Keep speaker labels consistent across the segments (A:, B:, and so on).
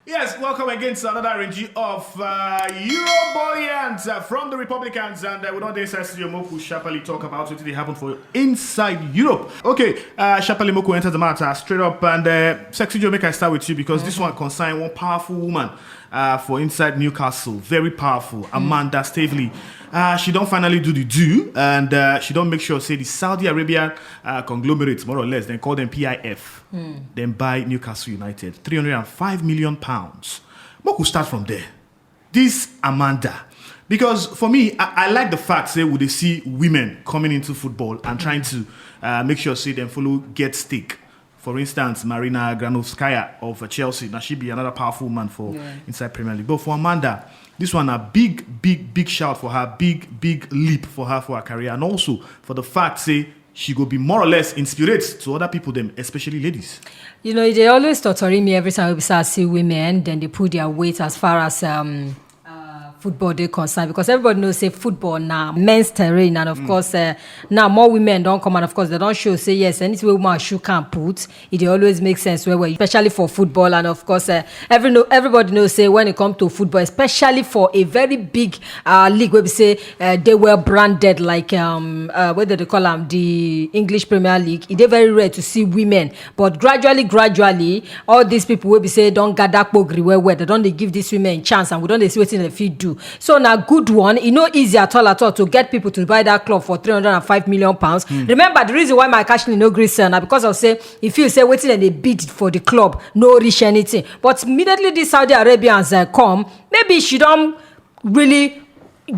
A: Yes, welcome again to another review of Eurobolians from the Republicans, and we don't say Studio Moku Shapali talk about what they happened for inside Europe. Okay, Shapali Moku enters the matter straight up, and Sexy Joe, make I start with you because this one concerns one powerful woman for inside Newcastle, very powerful, Amanda Staveley. She don't finally do the do, and she don't make sure say the Saudi Arabian conglomerates more or less, then call them PIF, then buy Newcastle United, £305 million. What could start from there? This Amanda, because for me, I like the fact say would they see women coming into football and trying to make sure say them follow get stake. For instance, Marina Granovskaya of Chelsea, now she be another powerful woman for inside Premier League. But for Amanda, this one a big shout for her, big leap for her career, and also for the fact say she go be more or less inspired to other people, them especially ladies.
B: You know, they always torturing me every time we see women, then they put their weight as far as football they concerned, because everybody knows say football now men's terrain, and of course now more women don't come, and of course they don't show say yes anything woman shoe can put it always makes sense where especially for football. And of course everybody knows say when it comes to football, especially for a very big league where we say they were branded like what do they call them, the English Premier League, it is very rare to see women, but gradually all these people will be say don't gather pogri where they don't they give these women chance, and we don't they see what in the field do. So now good one, it's not easy at all to get people to buy that club for £305 million. Remember the reason why my cash no agree now because of say if you say waiting and they bid for the club, no reach anything. But immediately the Saudi Arabians come, maybe she don't really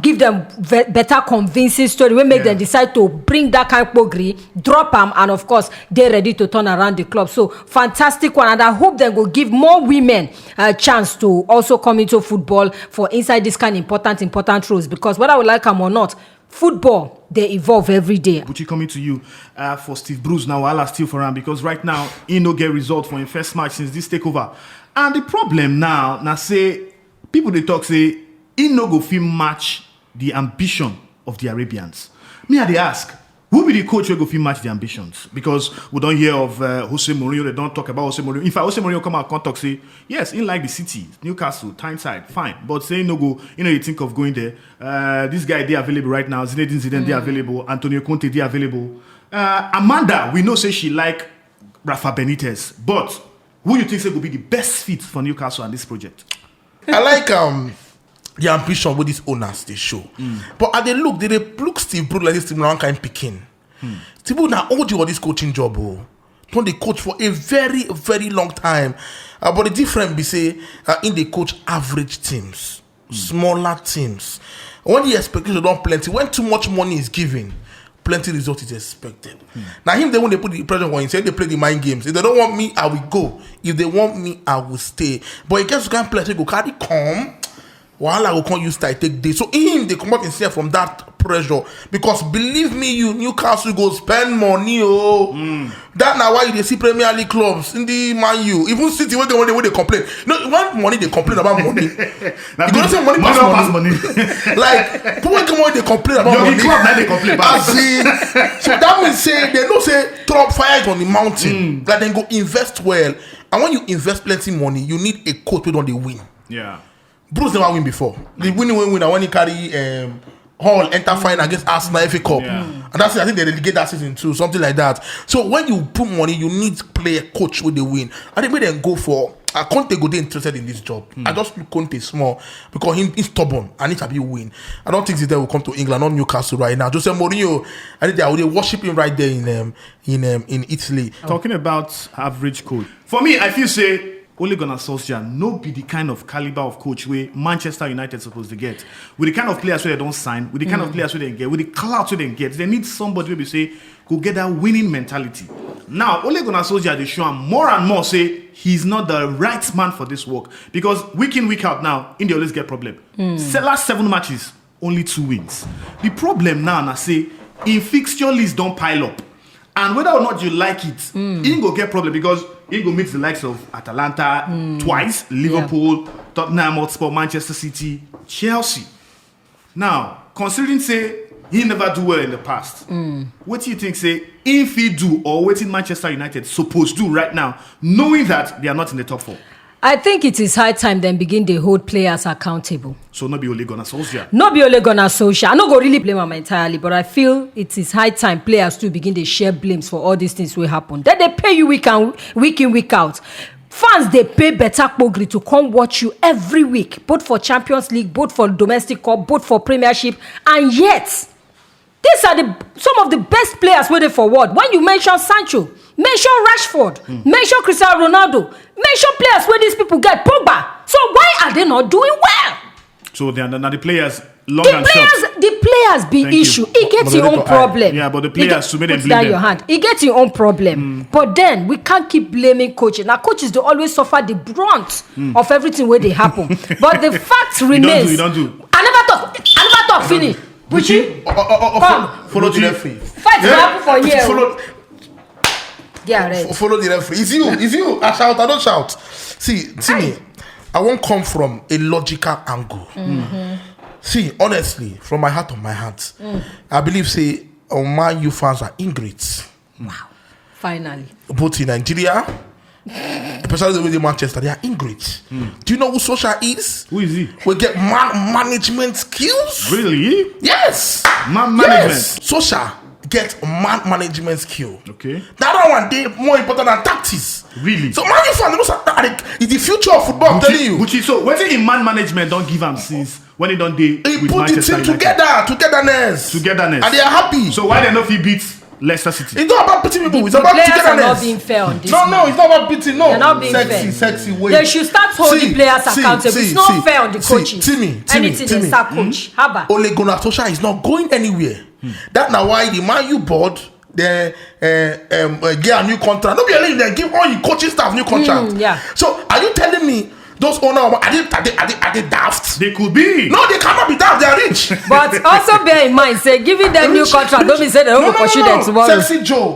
B: give them better convincing story wey make them decide to bring that kind of pogri, drop them, and of course they're ready to turn around the club. So fantastic one, and I hope they will give more women a chance to also come into football for inside this kind of important roles, because whether we like them or not, football they evolve every day.
A: Buchi coming to you for Steve Bruce now, I'll still for him because right now he no get result for his first match since this takeover, and the problem now say people they talk say he no go fit match the ambition of the Arabians. Me, they ask, who be the coach who go fit match the ambitions? Because we don't hear of Jose Mourinho, they don't talk about Jose Mourinho. In fact, Jose Mourinho come out and talk, say, yes, in like the city, Newcastle, Tyneside, fine. But say no go, you think of going there. This guy, they available right now. Zinedine Zidane, they available. Antonio Conte, they available. Amanda, we know say she like Rafa Benitez. But who you think say will be the best fit for Newcastle and this project?
C: I like the ambition with these owners they show. But at they look Steve Bruce like this Steve one kind picking. Steve Bruce now hold you on this coaching job. Don't they coach for a very long time. But the difference be say in they coach average teams, smaller teams. When the expectation don't plenty, when too much money is given, plenty result is expected. Now him they when they put the pressure on him, say they play the mind games. If they don't want me, I will go. If they want me, I will stay. But it gets to kind of play, go carry come. While I will can't use that take days. So him they come out himself from that pressure. Because believe me, you Newcastle go spend money. That now why they see Premier League clubs in the Man U. Even City when they complain. No, one money they complain about money. You gonna say money pass money. Like people come out they complain about money.
A: Club now they complain about
C: so that means say they don't say throw fire on the mountain. That then go invest well. And when you invest plenty money, you need a coach who don't they win.
A: Yeah.
C: Bruce never win before. The winner when he carry Hall enter final against Arsenal FA Cup. And that's it. I think they relegate that season too, something like that. So when you put money, you need player coach with the win. I think we then go for Conte go dey interested in this job. I just look Conte small because he's stubborn and he can be win. I don't think Zidane will come to England, not Newcastle right now. Jose Mourinho, I think they will worship him right there in Italy.
A: Talking about average coach, for me, I feel say Ole Gunnar Solskjaer no be the kind of caliber of coach where Manchester United supposed to get. With the kind of players where they don't sign, with the kind of players where they get, with the clout where they get, they need somebody where we say go get that winning mentality. Now, Ole Gunnar Solskjaer they show him more and more say he's not the right man for this work, because week in week out now, India always get problem. Last 7 matches, only 2 wins. The problem now, I say, in fixture list don't pile up. And whether or not you like it, he go get problem because he go meet the likes of Atalanta twice, Liverpool, Tottenham Hotspur, Manchester City, Chelsea. Now, considering say he never do well in the past, what do you think say if he do or what in Manchester United supposed to do right now, knowing that they are not in the top 4?
B: I think it is high time then begin to hold players accountable.
A: So not be Ole Gunnar Solskjaer.
B: Not be Ole Gunnar Solskjaer. I no go really blame am entirely, but I feel it is high time players to begin to share blames for all these things will happen. Then they pay you week in, week out. Fans, they pay better pogri to come watch you every week, both for Champions League, both for domestic cup, both for Premiership, and yet these are some of the best players waiting for what? When you mention Sancho, mention Rashford, mention Cristiano Ronaldo, mention players where these people get Pogba. So why are they not doing well?
A: So they are now the players long and short.
B: The players be
A: Thank
B: issue.
A: you.
B: It gets your own problem.
A: Yeah, but the players to make them
B: put down
A: blame
B: your
A: them.
B: hand. It gets your own problem. But then we can't keep blaming coaches. Now coaches they always suffer the brunt of everything where they happen. But the fact remains.
A: You don't do.
B: I never talk. Finish. Buchi, come.
C: Follow the referee.
B: Fight will happen for here.
C: Follow.
B: Yeah, right.
C: Follow the referee. It's you. I shout. I don't shout. See me. I won't come from a logical angle. See, honestly, from my heart of my heart, I believe Man U fans are ingrates.
B: Wow. Finally.
C: Both in Nigeria, especially the way they Manchester, they are ingrates. Do you know who Solskjaer is?
A: Who is he?
C: We get management skills.
A: Really?
C: Yes.
A: Man management.
C: Yes. Solskjaer get man management skill.
A: Okay.
C: That one day more important than tactics.
A: Really?
C: So Man U fans, it's the future of football. I'm telling you.
A: Buchi, so what in man management don't give him since when he don't deal
C: He
A: with
C: put the
A: Manchester
C: team
A: United?
C: togetherness,
A: Togetherness.
C: and they are happy.
A: So why they not he beat Leicester City?
C: It's not about beating people. It's
B: The
C: about
B: players are
C: togetherness.
B: not being fair on this.
C: No, it's not about beating. No,
B: They're not being fair.
C: sexy way.
B: They should start holding players accountable. It's not fair on the coaches.
C: Timmy,
B: Anything they start coach. Haba.
C: Ole Gunnar Solskjaer is not going anywhere. That's now why the Man U board they get a new contract. Don't be allowed them give all your coaching staff new contract.
B: Yeah.
C: So are you telling me those owners are they daft?
A: They could be.
C: No, they cannot be daft. They are rich.
B: But also bear in mind, say giving them new contract, don't mean say they don't pursue them tomorrow.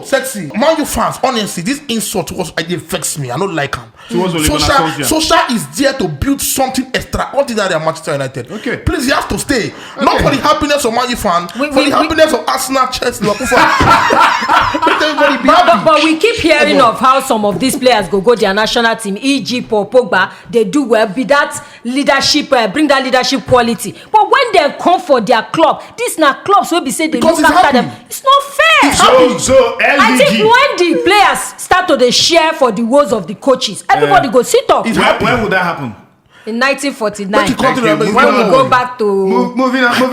C: Sexy. Man U fans, honestly, this insult was it affects me. I don't like him.
A: Solskjaer
C: is there to build something extraordinary at Manchester United.
A: Okay.
C: Please, he has to stay.
A: Okay.
C: Not for the happiness of Man U fan, for the happiness of Arsenal, Chelsea, Liverpool fan. Let everybody be happy.
B: But we keep hearing of how some of these players go their national team, e.g. Paul Pogba, they do well, be that leadership, bring that leadership quality. But when they come for their club, these na clubs will be say they
C: Because
B: look
C: it's
B: after
C: happy.
B: them. It's not fair.
A: So
B: I think
A: LDG.
B: when the players start to dey share for the woes of the coaches, everybody go sit up.
A: When would that happen?
B: In 1949,
C: Make the country remember it's
B: when
C: not
B: we
C: one
B: go
C: way.
B: back to
A: Moving on to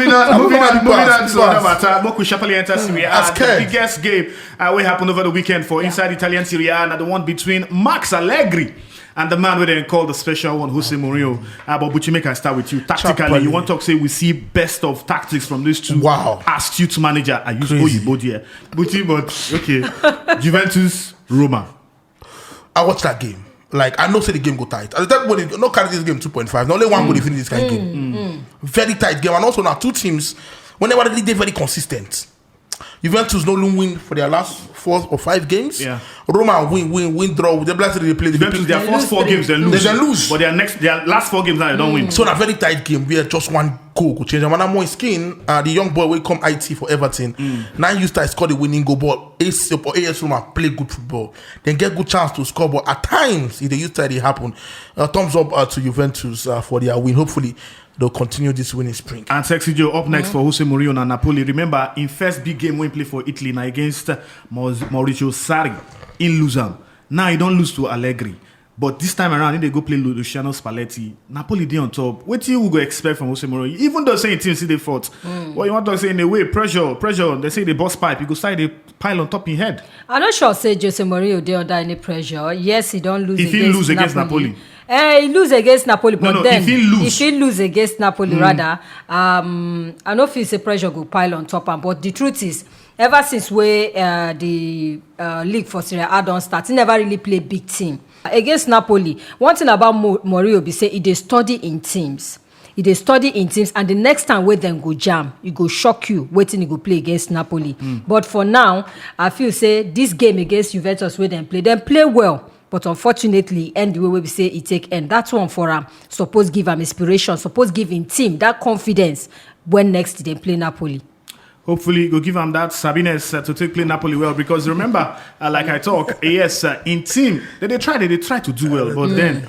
A: another matter. Moku Sharply enters Serie A.
C: I'm
A: The
C: scared.
A: biggest game will happen over the weekend for inside Italian Serie A, and the one between Max Allegri and the man who they call the special one, Jose Mourinho. But Buchi, make I start with you. Tactically,
C: Sharply.
A: you want to say we see best of tactics from these two
C: Wow.
A: astute manager. I use
C: Crazy.
A: Oyibo there. Buchi, but okay. Juventus, Roma.
C: I watched that game. Like, I know say the game go tight. At the time when they no carry this game 2.5. Now only one go finish this kind of game. Very tight game. And also now two teams, whenever they very consistent. Juventus no win for their last 4 or 5 games.
A: Yeah.
C: Roma win, draw. They blessed they play.
A: Juventus, their first 4 games, they lose.
C: They lose.
A: But their last 4 games now, they don't win.
C: So in a very tight game where just one goal could change. And when I'm more skin, the young boy will come IT for Everton. Now used to score the winning goal, but AS Roma play good football. Then get good chance to score. But at times, if they used to it happen, thumbs up to Juventus for their win. Hopefully, they'll continue this winning sprint.
A: And Sexy Joe up next for Jose Mourinho and Napoli. Remember, in first big game when he played for Italy now against Mauricio Sarri in Luzern. Now he don't lose to Allegri. But this time around, if they go play Luciano Spalletti, Napoli they on top. What do you go expect from Jose Mourinho? Even though saying teams see they fought. What you want to say in a way, pressure. They say the boss pipe. You go start the pile on top in head.
B: I'm not sure say Jose Mourinho dey under any pressure. Yes, he don't lose
A: If he lose against Napoli.
B: He lose against Napoli, but
A: No,
B: then
A: if he lose
B: against Napoli rather, I know feel say pressure go pile on top am, but the truth is, ever since the league for Serie A don start, he never really play big team against Napoli. One thing about Mourinho be say he dey study in teams. And the next time wey dem go jam, e go shock you wetin he go play against Napoli. But for now, I feel say this game against Juventus wey dem play well. But unfortunately, end the way we say it take end. That's one for him. Suppose give him inspiration. Suppose give him team that confidence when next they play Napoli.
A: Hopefully, go give him that Sabines to take play Napoli well. Because remember, like I talk, yes, in team, they try to do well. But then,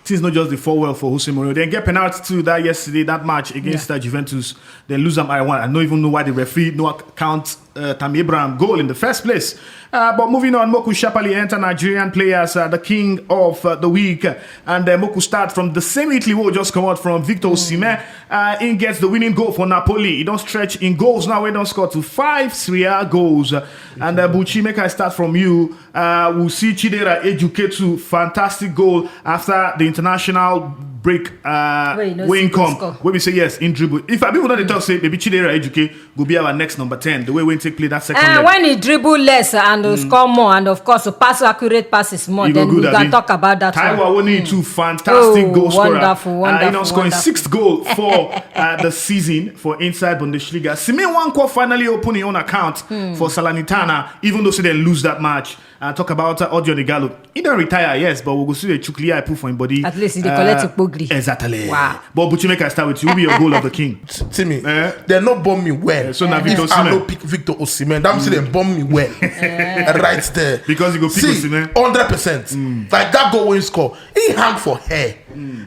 A: things not just the 4 for Jose Mourinho. Then get penalty too that yesterday, that match against Juventus. Then lose them I won. I don't even know why the referee no count Tammy Abraham goal in the first place. But moving on, Moku Shapali enter Nigerian players, the king of the week. And Moku start from the same Italy who just come out from Victor Osimhen. He gets the winning goal for Napoli. He don't stretch in goals now. We don't score to 5 Serie A goals. And Buchi, make I start from you. We'll see Chidera Ejuketu, fantastic goal after the international break. Wayne come. When we say yes, in dribble. If people don't talk, say maybe Chidera Ejuke will be our next number 10. The way Wayne take play that second leg.
B: When he dribble less and score more, and of course pass accurate passes more, then we can talk about that.
A: Taiwo Awoniyi too, fantastic goal scorer.
B: Wonderful.
A: Scoring 6th goal for the season for inside Bundesliga. Sime Nwankwo finally opened his own account for Salernitana, even though they lose that match. Talk about Odion Igalo. He don't retire, yes, but we'll go see the Chukli I put for him body.
B: At least he collect a pogri.
A: Exactly.
B: Wow.
A: But Buchi, make I start with you. Who be your goal of the king?
C: Timmy, they're not bomb me well.
A: So now
C: if
A: Victor
C: I
A: Osimhen.
C: no pick Victor Osimhen, that means they bomb me well. Right there.
A: Because you go pick Osimhen.
C: 100%. Like that goal when he score, he hang for hair.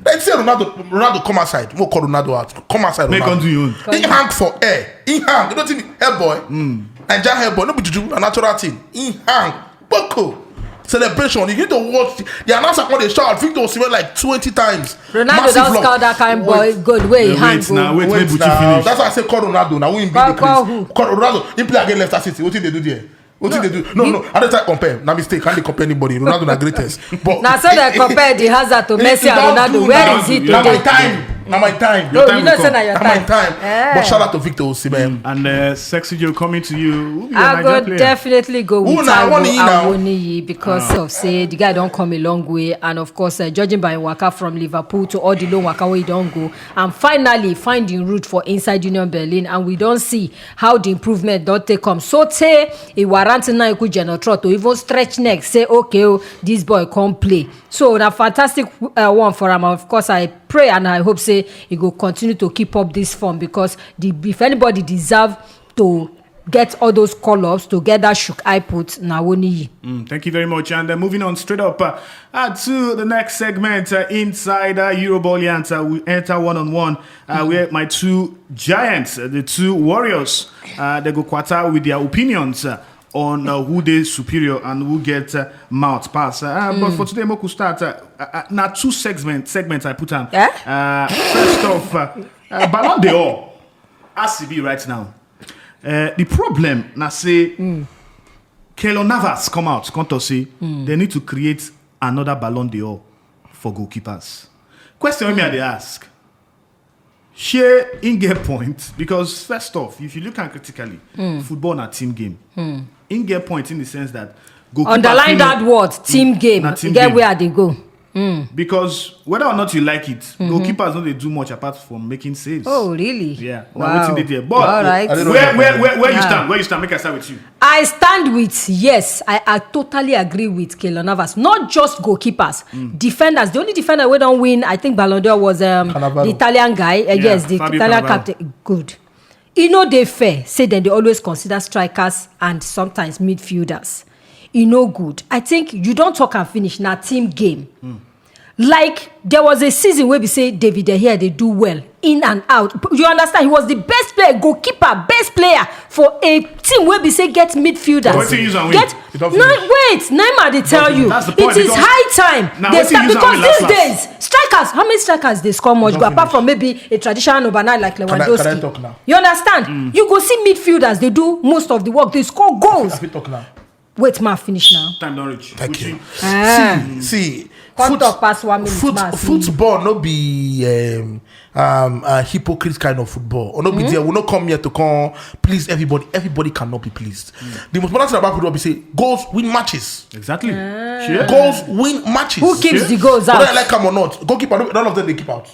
C: Let's say Ronaldo come outside. We'll call Ronaldo out. Come outside.
A: Make on do your own.
C: He hang for hair. He hang. You don't think hair boy? And just hair boy. No be juju, a natural thing. He hang. Boko. Celebration. You need to watch the announcer when they shout Victor Osimhen like 20 times.
B: Ronaldo don't score that kind boy good way.
A: Wait now. Wait Buchi finish.
C: That's why I say call Ronaldo. Now we beat the Chris. Call Ronaldo. He play against Leicester City. What did they do there? What did they do? No. I don't try to compare. Now mistake. Can't they compare anybody? Ronaldo the greatest. But
B: now so they compare the Hazard to Messi and Ronaldo. Where is he today?
C: Now my time. Now my time.
B: No, you know say now your
C: Now my
B: time.
C: time. But shout out to Victor Osimhen.
A: And Sexy Joe coming to you. Who be your
B: I
A: Nigerian
B: go
A: player?
B: definitely go with
C: Who now?
B: Taiwo Awoniyi because of say the guy don't come a long way, and of course judging by waka from Liverpool to all the long waka where he don't go, and finally finding route for inside Union Berlin, and we don't see how the improvement don't take come. So say he warrant now you could Genotro to even stretch neck say okay this boy can't play. So a fantastic one for him. Of course I pray and I hope say he go continue to keep up this form because if anybody deserve to get all those call-ups to get that shook I put Awoniyi.
A: Thank you very much. And moving on straight up to the next segment inside Euroboliant, we enter one-on-one where my two giants, the two warriors, they go quarter with their opinions on who they superior and who get mouth pass. But for today, Moku start now 2 segments I put on. First off, Ballon d'Or, ACB right now. The problem, now say, Keylor Navas come out, come to say, they need to create another Ballon d'Or for goalkeepers. Question me they ask. Share in get point because first off, if you look at critically, football na team game. In get point in the sense that
B: underline that word team game. Team get game. Where they go.
A: Because whether or not you like it, goalkeepers don't they do much apart from making saves.
B: Oh really?
A: Yeah.
B: Wow.
A: But
B: all right.
A: Where you stand? Where you stand? Make I start with you.
B: I stand with yes. I totally agree with Keylor Navas. Not just goalkeepers, defenders. The only defender we don't win, I think Ballon d'Or was the Italian guy. Yes, the
A: Fabio
B: Italian
A: Cannavaro.
B: captain. Good. You know they fair. Say then they always consider strikers and sometimes midfielders. You know good. I think you don't talk and finish na team game. Like there was a season where we say David De Gea they do well in and out. You understand? He was the best player, goalkeeper, best player for a team where we say get midfielders.
A: But use and win.
B: Wait, Neymar they tell you
A: That's the point,
B: it is high time
A: now
B: they start because these
A: last.
B: days strikers. How many strikers they score much? Go apart from maybe a traditional overnight like Lewandowski.
C: Can I talk now?
B: You understand? You go see midfielders. They do most of the work. They score goals.
C: Can we talk now?
B: Wait, ma finish now.
A: Time don't reach.
C: Thank you. See,
B: Come talk past 1 minute.
C: football no be a hypocrite kind of football. Or no be there. We not come here to come please everybody. Everybody cannot be pleased. The most important thing about football be say goals win matches.
A: Exactly. Sure.
C: Goals win matches.
B: Who keeps the goals out?
C: Whether I like them or not, goalkeeper, none of them they keep out.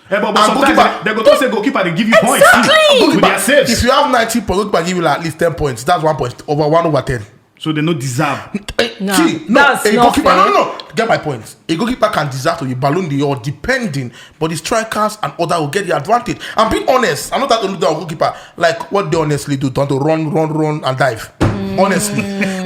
A: But
C: And
A: sometimes
C: goalkeeper-
A: they go to say goalkeeper, they give you points.
B: Exactly.
A: With their saves.
C: If you have 90 points, goalkeeper give you like at least 10 points. That's 1 point over 1/10.
A: So they no deserve.
B: No,
C: See,
B: that's
C: a
B: not
C: goalkeeper.
B: fair.
C: No. Get my point. A goalkeeper can deserve to be Ballon d'Or depending, but the strikers and other will get the advantage. I'm being honest. I'm not that to look down goalkeeper like what they honestly do, don't to run and dive. Honestly.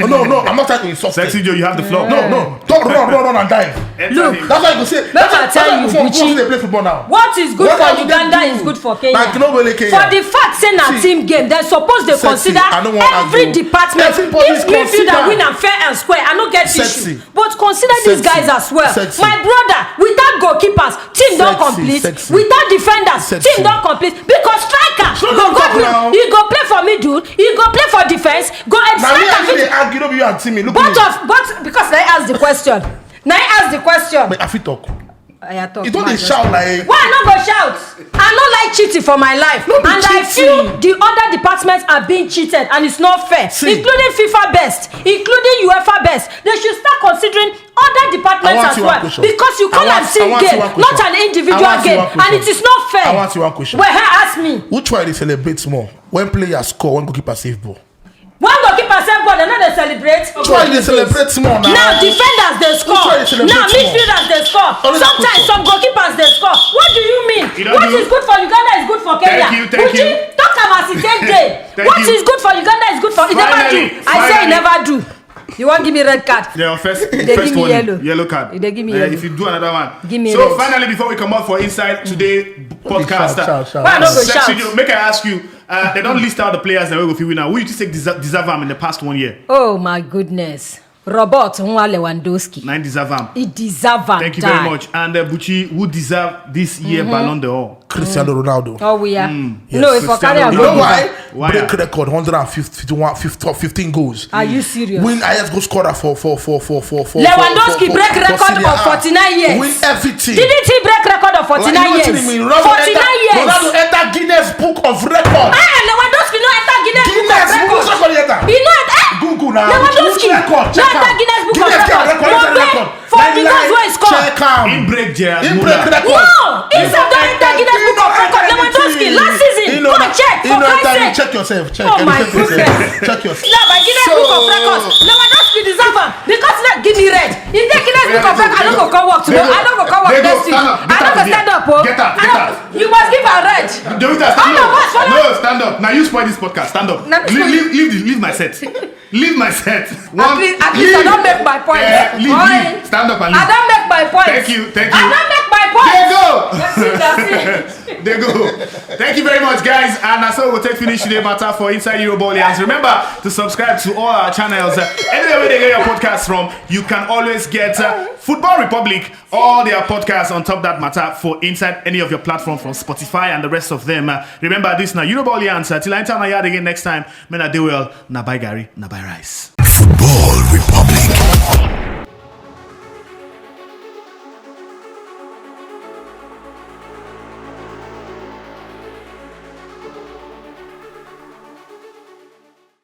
C: No, I'm not trying to insult
A: Sexy
C: them.
A: Joe, you have the floor.
C: No. Don't run and dive.
B: Look,
C: That's why you go say.
B: Let me tell you, Gucci,
C: they play football now.
B: what is good
C: What
B: for
C: are you
B: Uganda
C: gonna
B: is
C: do?
B: good for Kenya.
C: Like nobody Kenya.
B: For the fact say na
C: See,
B: team game, they suppose they
C: Sexy,
B: consider
C: I don't want
B: every
C: argue.
B: department.
C: Everybody
B: If midfielder
C: consider.
B: win and fair and square, I no get
C: Sexy.
B: issue. But consider these
C: Sexy.
B: guys as well.
C: Sexy.
B: My brother, without goalkeepers, team don't
C: Sexy,
B: complete.
C: sexy.
B: Without defenders,
C: Sexy.
B: team don't complete. Because striker
C: So
B: go
C: don't talk now.
B: he go play for middle, he go play for defense, go and
C: Now me
B: striker
C: actually
B: fit.
C: argue, no be you and Timmy. Look
B: Both
C: at me.
B: of because I ask the question. Now I ask the question.
C: But I fit talk.
B: I talk.
C: You don't
B: man,
C: dey shout like.
B: why I no go shout? I no like cheating for my life,
C: No be
B: and I
C: cheating.
B: feel the other departments are being cheated, and it's not fair.
C: See.
B: Including FIFA best, including UEFA best. They should start considering other
C: I
B: departments
C: want
B: as
C: you
B: well,
C: one question.
B: because you call
C: I
B: am
C: want
B: team
C: you
B: game,
C: one
B: not
C: question.
B: an
C: I
B: individual
C: want you
B: game,
C: one question.
B: and it is not fair.
C: I want you one question.
B: Well, hey, ask me.
C: Which one they celebrate more? When players score, when goalkeeper save ball.
B: One goalkeeper save ball, they no dey celebrate.
C: Which one they celebrate more now?
B: Now defenders dey score.
C: Which one they celebrate
B: Now
C: more?
B: midfielders dey score.
C: Only that
B: Sometimes
C: question.
B: some goalkeepers dey score. What do you mean?
A: You don't
B: What
A: do-
B: is good for Uganda is good for Kenya.
A: Thank you.
B: Gucci, talk am as e take dey.
A: Thank
B: What
A: you.
B: is good for Uganda is good for. He never do.
A: Finally,
B: I say he
A: finally.
B: never do. You wan give me red card?
A: Yeah, first
B: They give me
A: one,
B: yellow.
A: card.
B: They give me yellow.
A: If you do another one,
B: Give me
A: so
B: red.
A: finally, before we come out for Inside Today podcast,
C: Shout.
B: Why I no go
A: Sexy
B: shout?
A: Joe, make I ask you. They don't list out the players that will go for winner. Who you think deserve them in the past 1 year?
B: Oh my goodness. Robert Nwa Lewandowski.
A: 9 deserve them.
B: He deserve am.
A: Thank you very much. And Buchi, who deserve this year Ballon d'Or?
C: Cristiano Ronaldo.
B: Oh, we are.
C: Yes.
B: No, if for
A: Cristiano
B: carry am
C: You
B: go
C: know
B: give
C: why?
B: am.
A: Why?
C: Break record 115 goals.
B: Are you serious?
C: Win highest goal scorer for
B: Lewandowski break
C: for
B: record
C: Serie
B: of
C: A.
B: 49 years.
C: Win everything.
B: Didn't he break record of 49
C: Like, you know
B: years?
C: what I mean?
B: 49 years.
C: Ronaldo enter Guinness Book of Record.
B: Lewandowski no enter Guinness Book
C: Guinness
B: of
C: Book
B: Record.
C: of Record.
B: He no enter.
C: Google now.
B: Lewandowski
C: Which record?
B: no
C: Check
B: enter
C: am.
B: Guinness Book of
C: Guinness
B: Record.
C: record.
B: For the goals wey he score.
C: Check am.
A: In break Gerard
C: In
A: Muller.
C: break record.
B: No, he sef don enter Guinness Book of Record. Lewandowski last season. Go and check for Christ's sake.
C: Check yourself. Check.
B: Oh my
C: Check yourself.
B: goodness.
C: Check yourself.
B: Now by Guinness Book of Records, Lewandowski deserve am because let give me red. He take Guinness Book of Records. I no go come work tomorrow. I no go come work next week. I no go stand up.
A: Get up.
B: You must give her red.
A: Do it, stand
B: All of us,
A: up.
B: follow.
A: No, stand up. Now you spoil this podcast. Stand up.
B: Now,
A: Leave my set. Leave my set.
B: At least I don't make my point.
A: Leave. Stand up and leave.
B: I don't make my point.
A: Thank you.
B: I don't make my point.
A: There you go.
B: That's it.
A: There you go. Thank you very much, guys. And that's all we'll take finish today matter for Inside Eurobolians. Remember to subscribe to all our channels. Anywhere where they get your podcasts from, you can always get Football Republic, all their podcasts on top that matter for inside any of your platforms from Spotify and the rest of them. Remember this now, Eurobolians. Till I enter my yard again next time. Men, I do well. Na bye Gary, na bye Rice.
D: Football Republic.